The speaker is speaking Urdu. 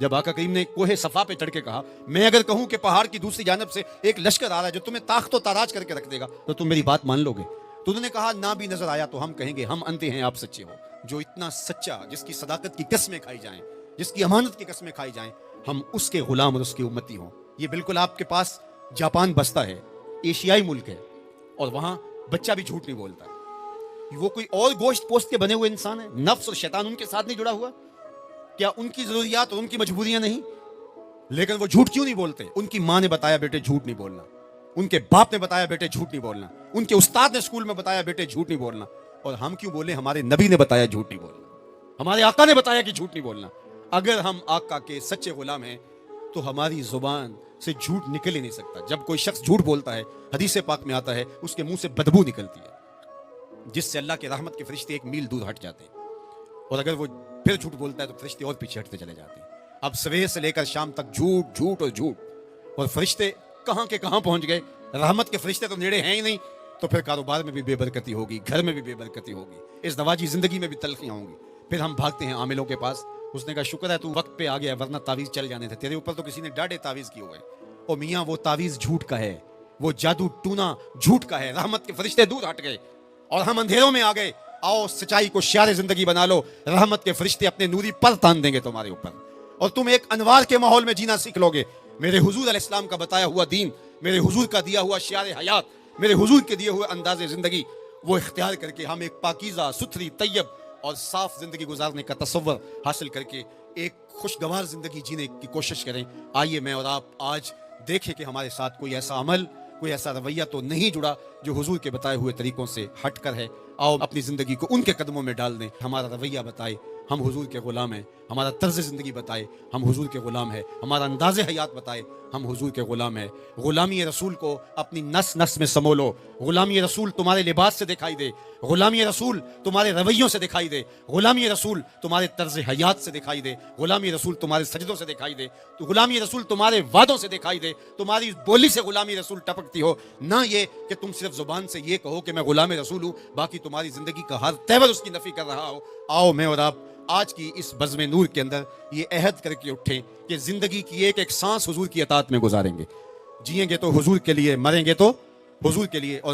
جب آقا کریم نے کوہ صفا پہ چڑھ کے کہا میں اگر کہوں کہ پہاڑ کی دوسری جانب سے ایک لشکر آ رہا ہے جو تمہیں تاخت و تاراج کر کے رکھ دے گا تو تم میری بات مان لو گے؟ تو انہوں نے کہا نہ بھی نظر آیا تو ہم کہیں گے ہم اندھے ہیں آپ سچے ہو۔ جو اتنا سچا، جس کی صداقت کی قسمیں کھائی جائیں، جس کی امانت کی قسمیں کھائی جائیں، ہم اس کے غلام اور اس کی امتی ہوں۔ یہ بالکل آپ کے پاس جاپان بستا ہے، ایشیائی ملک ہے، اور وہاں بچہ بھی جھوٹ نہیں بولتا۔ وہ کوئی اور گوشت پوست کے بنے ہوئے انسان ہے؟ نفس اور شیطان ان کے ساتھ نہیں جڑا ہوا؟ کیا ان کی ضروریات اور ان کی مجبوریاں نہیں؟ لیکن وہ جھوٹ کیوں نہیں بولتے؟ ان کی ماں نے بتایا بیٹے جھوٹ نہیں بولنا، ان کے باپ نے بتایا بیٹے جھوٹ نہیں بولنا، ان کے استاد نے اسکول میں بتایا بیٹے جھوٹ نہیں بولنا۔ اور ہم کیوں بولیں؟ ہمارے نبی نے بتایا جھوٹ نہیں بولنا، ہمارے آقا نے بتایا کہ جھوٹ نہیں بولنا۔ اگر ہم آقا کے سچے غلام ہیں تو ہماری زبان سے جھوٹ نکل ہی نہیں سکتا۔ جب کوئی شخص جھوٹ بولتا ہے، حدیث پاک میں آتا ہے اس کے منہ سے بدبو نکلتی ہے جس سے اللہ کے رحمت کے فرشتے ایک میل دور ہٹ جاتے ہیں، اور اگر وہ پھر جھوٹ بولتا ہے تو فرشتے اور پیچھے ہٹتے چلے جاتے ہیں۔ اب سویر سے لے کر شام تک جھوٹ جھوٹ اور جھوٹ، اور فرشتے کہاں کے کہاں پہنچ گئے۔ رحمت کے فرشتے تو نیڑے ہیں ہی نہیں، تو پھر کاروبار میں بھی بے برکتی ہوگی، گھر میں بھی بے برکتی ہوگی، اس دواجی زندگی میں بھی تلخیاں ہوں گی۔ پھر ہم بھاگتے ہیں عاملوں کے پاس، اس نے کہا شکر ہے تو وقت پہ آ گیا ورنہ تعویذ چل جانے تھے، تیرے اوپر تو کسی نے ڈاڑے تعویذ کیے ہوئے۔ او میاں وہ تعویذ جھوٹ کا ہے، وہ جادو ٹونا جھوٹ کا ہے۔ رحمت کے فرشتے دور ہٹ گئے اور ہم اندھیروں میں آ گئے۔ آؤ سچائی کو شعار زندگی بنا لو، رحمت کے فرشتے اپنے نوری پر تان دیں گے تمہارے اوپر، اور تم ایک انوار کے ماحول میں جینا سیکھ لو گے۔ میرے حضور علیہ السلام کا بتایا ہوا دین، میرے حضور کا دیا ہوا شعار حیات، میرے حضور کے دیے ہوئے انداز زندگی، وہ اختیار کر کے ہم ایک پاکیزہ، ستھری، طیب اور صاف زندگی گزارنے کا تصور حاصل کر کے ایک خوشگوار زندگی جینے کی کوشش کریں۔ آئیے میں اور آپ آج دیکھیں کہ ہمارے ساتھ کوئی ایسا عمل، کوئی ایسا رویہ تو نہیں جڑا جو حضور کے بتائے ہوئے طریقوں سے ہٹ کر ہے۔ آؤ اپنی زندگی کو ان کے قدموں میں ڈال دیں۔ ہمارا رویہ بتائے ہم حضور کے غلام ہیں، ہمارا طرز زندگی بتائے ہم حضور کے غلام ہیں، ہمارا انداز حیات بتائے ہم حضور کے غلام ہیں۔ غلامی رسول کو اپنی نس نس میں سمو لو۔ غلامی رسول تمہارے لباس سے دکھائی دے، غلامی رسول تمہارے رویوں سے دکھائی دے، غلامی رسول تمہارے طرز حیات سے دکھائی دے، غلامی رسول تمہارے سجدوں سے دکھائی دے، تو غلامی رسول تمہارے وعدوں سے دکھائی دے، تمہاری بولی سے غلامی رسول ٹپکتی ہو، نہ یہ کہ تم صرف زبان سے یہ کہو کہ میں غلام رسول ہوں، باقی تمہاری زندگی کا ہر تیور اس کی نفی کر رہا ہو۔ آؤ میں اور آپ آج کی اس بزم نور کے اندر یہ عہد کر کے اٹھیں کہ زندگی کی ایک ایک سانس حضور کی اطاعت میں گزاریں گے، جئیں گے تو حضور کے لیے، مریں گے تو حضور کے لیے۔ اور